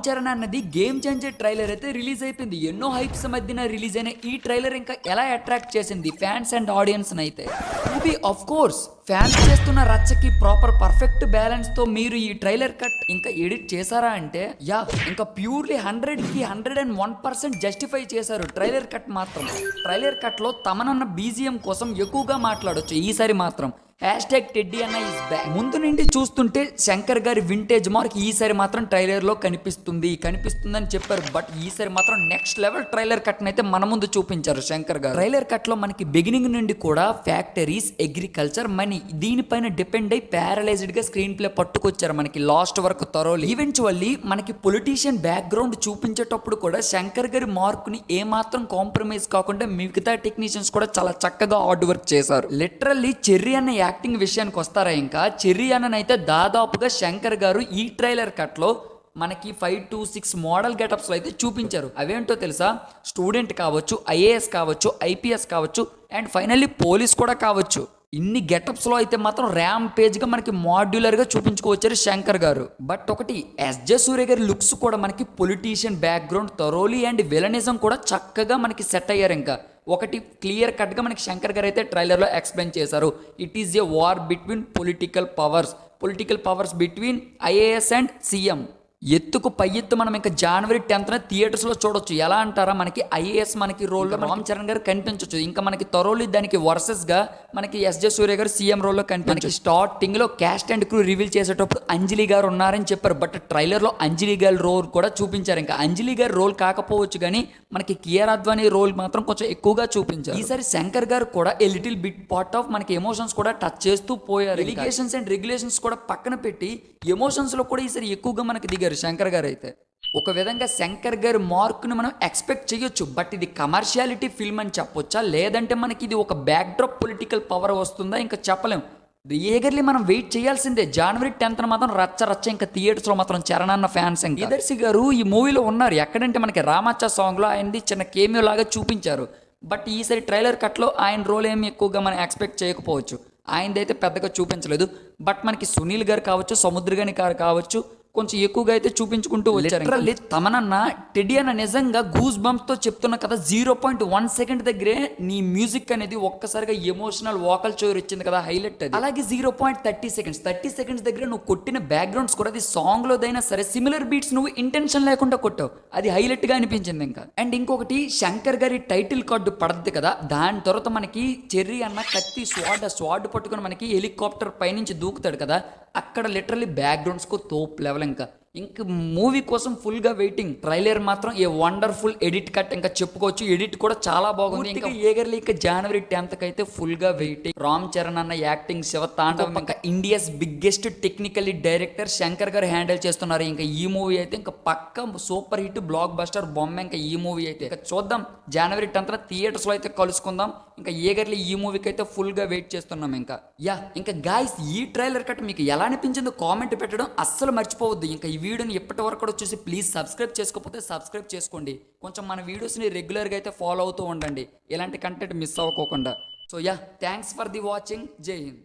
చరణ్ అన్నది game changer trailer అయితే release అయిపోయింది. ఎన్నో హైప్స్ మధ్యన రిలీజ్ అయిన ఈ ట్రైలర్ ఇంకా ఎలా అట్రాక్ట్ చేసింది ఫ్యాన్స్ అండ్ ఆడియన్స్ అయితే. మూవీ ఆఫ్ కోర్స్ ఫ్యాన్స్ చేస్తున్న రచ్చకి ప్రాపర్ పర్ఫెక్ట్ బ్యాలెన్స్ తో మీరు ఈ ట్రైలర్ కట్ ఇంకా ఎడిట్ చేశారా అంటే యా, ఇంకా ప్యూర్లీ 100కి 101% జస్టిఫై చేశారు ట్రైలర్ కట్ మాత్రం. ట్రైలర్ కట్ లో తమనన్న బీజిఎం కోసం ఎక్కువగా మాట్లాడొచ్చు ఈసారి మాత్రం. #టెడ్డీ అన్న ఈస్ బ్యాక్. ముందు నుండి చూస్తుంటే శంకర్ గారి వింటేజ్ మార్క్ ఈసారి మాత్రం ట్రైలర్ లో కనిపిస్తుందని చెప్పారు. బట్ ఈసారి మాత్రం నెక్స్ట్ లెవెల్ ట్రైలర్ కట్ అయితే మన ముందు చూపించారు శంకర్ గారు. ట్రైలర్ కట్ లో మనకి బిగినింగ్ నుండి కూడా ఫ్యాక్టరీస్, అగ్రికల్చర్, మనీ దీనిపైన డిపెండ్ అయి ప్యారలైజ్డ్ గా స్క్రీన్ ప్లే పట్టుకొచ్చారు మనకి లాస్ట్ వరకు థరోలీ. ఈవెంచువల్లీ మనకి పొలిటీషియన్ బ్యాక్గ్రౌండ్ చూపించేటప్పుడు కూడా శంకర్ గారి మార్క్ ని ఏమాత్రం కాంప్రమైజ్ కాకుండా మిగతా టెక్నీషియన్స్ కూడా చాలా చక్కగా హార్డ్ వర్క్ చేశారు. లిటరల్లీ చెర్రీ అన్న యాక్టింగ్ విషయానికి వస్తారా, ఇంకా చెర్రీ అన్ననైతే దాదాపుగా శంకర్ గారు ఈ ట్రైలర్ కట్ లో మనకి 5 to 6 మోడల్ గెటప్స్ లో అయితే చూపించారు. అవేంటో తెలుసా? స్టూడెంట్ కావచ్చు, ఐఏఎస్ కావచ్చు, ఐపీఎస్ కావచ్చు, అండ్ ఫైనల్లీ పోలీస్ కూడా కావచ్చు. ఇన్ని గెటప్స్ లో అయితే మాత్రం ర్యామ్ పేజ్ గా మనకి మాడ్యులర్ గా చూపించుకోవచ్చారు శంకర్ గారు. బట్ ఒకటి, ఎస్జే సూర్య గారి లుక్స్ కూడా మనకి politician background, thoroughly and villainism కూడా చక్కగా మనకి సెట్ అయ్యారు. ఇంకా ఒకటి క్లియర్ కట్ గా మనకి శంకర్ గారు అయితే ట్రైలర్ లో ఎక్స్ప్లెయిన్ చేశారు. It is a war between political powers between IAS and CM. ఎత్తుకు పై ఎత్తు మనం ఇంకా January 10th థియేటర్స్ లో చూడొచ్చు. ఎలా అంటారా, మనకి ఐఏఎస్ మనకి రోల్ లో రామ్ చరణ్ గారు కనిపించవచ్చు. ఇంకా మనకి థరోలీ దానికి వర్సెస్ గా మనకి ఎస్జే సూర్య గారు సీఎం రోల్ లో కనిపించవచ్చు. స్టార్టింగ్ లో క్యాస్ట్ అండ్ క్రూ రివీల్ చేసేటప్పుడు అంజలి గారు ఉన్నారని చెప్పారు. బట్ ట్రైలర్ లో అంజలి గారి రోల్ కూడా చూపించారు. ఇంకా అంజలి గారి రోల్ కాకపోవచ్చు కానీ మనకి కియారా అద్వానీ రోల్ మాత్రం కొంచెం ఎక్కువగా చూపించారు. ఈసారి శంకర్ గారు కూడా a little bit part of మనకి ఎమోషన్స్ కూడా టచ్ చేస్తూ పోయారు. ఎలిగేషన్స్ అండ్ రెగ్యులేషన్స్ కూడా పక్కన పెట్టి ఎమోషన్స్ లో కూడా ఈసారి ఎక్కువగా మనకి దిగారు శంకర్ గారు అయితే. ఒక విధంగా శంకర్ గారి మార్క్ను మనం ఎక్స్పెక్ట్ చేయొచ్చు. బట్ ఇది కమర్షియాలిటీ ఫిల్మ్ అని చెప్పొచ్చా, లేదంటే మనకి ఇది ఒక బ్యాక్డ్రాప్ పొలిటికల్ పవర్ వస్తుందా, ఇంకా చెప్పలేం. ఏగర్లీ మనం వెయిట్ చేయాల్సిందే. January 10th మాత్రం రచ్చ ఇంకా థియేటర్స్ లో మాత్రం చరణ్ అన్న ఫ్యాన్స్. ప్రియదర్శి గారు ఈ మూవీలో ఉన్నారు. ఎక్కడంటే మనకి రామచ్చ సాంగ్ లో ఆయనది చిన్న కేమియో లాగా చూపించారు. బట్ ఈసారి ట్రైలర్ కట్ లో ఆయన రోల్ ఏమి ఎక్కువగా మనం ఎక్స్పెక్ట్ చేయకపోవచ్చు. ఆయనదైతే పెద్దగా చూపించలేదు. బట్ మనకి సునీల్ గారు కావచ్చు, సముద్రగని గారు కావచ్చు, కొంచెం ఎక్కువగా అయితే చూపించుకుంటూ వచ్చారు. తమనన్న టెడ్డీ అన్న నిజంగా గూస్ బంప్స్ తో చెప్తున్న కదా, 0.1 సెకండ్ దగ్గరే నీ మ్యూజిక్ అనేది ఒక్కసారిగా ఎమోషనల్ వాకల్ చోరు ఇచ్చింది కదా, హైలైట్ అది. అలాగే 0.30 సెకండ్స్ దగ్గర నువ్వు కొట్టిన బ్యాక్గ్రౌండ్స్ కూడా అది సాంగ్ లోదైనా సరే సిమిలర్ బీట్స్ నువ్వు ఇంటెన్షన్ లేకుండా కొట్టావు. అది హైలైట్ గా అనిపించింది. ఇంకా అండ్ ఇంకొకటి, శంకర్ గారి టైటిల్ కార్డు పడద్ది కదా, దాని తర్వాత మనకి చెర్రీ అన్న కత్తి స్వాడ్ పట్టుకుని మనకి హెలికాప్టర్ పైనుంచి దూకుతాడు కదా, అక్కడ లిటరల్లీ బ్యాక్గ్రౌండ్స్ కు తోప్ లెవెల్. ఇంకా మూవీ కోసం ఫుల్ గా వెయిటింగ్. ట్రైలర్ మాత్రం ఏ వండర్ఫుల్ ఎడిట్ కట్ ఇంకా చెప్పుకోవచ్చు. ఎడిట్ కూడా చాలా బాగుంది. ఇంకా ఏగర్లీ ఇంకా January 10th అయితే ఫుల్ గా వెయిటింగ్. రామ్ చరణ్ అన్న యాక్టింగ్, శివ తాండవం, ఇంకా India's biggest technically director Shankar గారు హ్యాండిల్ చేస్తున్నారు. ఇంకా ఈ మూవీ అయితే ఇంకా పక్క సూపర్ హిట్ బ్లాక్ బస్టర్ బొమ్మ. ఇంకా ఈ మూవీ అయితే ఇంకా చూద్దాం. January 10th థియేటర్స్ లో అయితే కలుసుకుందాం. ఇంకా ఏగర్లీ ఈ మూవీకి అయితే ఫుల్ గా వెయిట్ చేస్తున్నాం. ఇంకా గాయస్, ఈ ట్రైలర్ కట్ మీకు ఎలా అనిపించిందో కామెంట్ పెట్టడం అస్సలు మర్చిపోవద్దు. ఇంకా ఈ వీడియోని ఎప్పటి వరకు కూడా చూసి ప్లీజ్ సబ్స్క్రైబ్ చేసుకోకపోతే సబ్స్క్రైబ్ చేసుకోండి. కొంచెం మన వీడియోస్ని రెగ్యులర్గా అయితే ఫాలో అవుతూ ఉండండి, ఇలాంటి కంటెంట్ మిస్ అవ్వకోకుండా. So thanks for the watching. జై హింద్.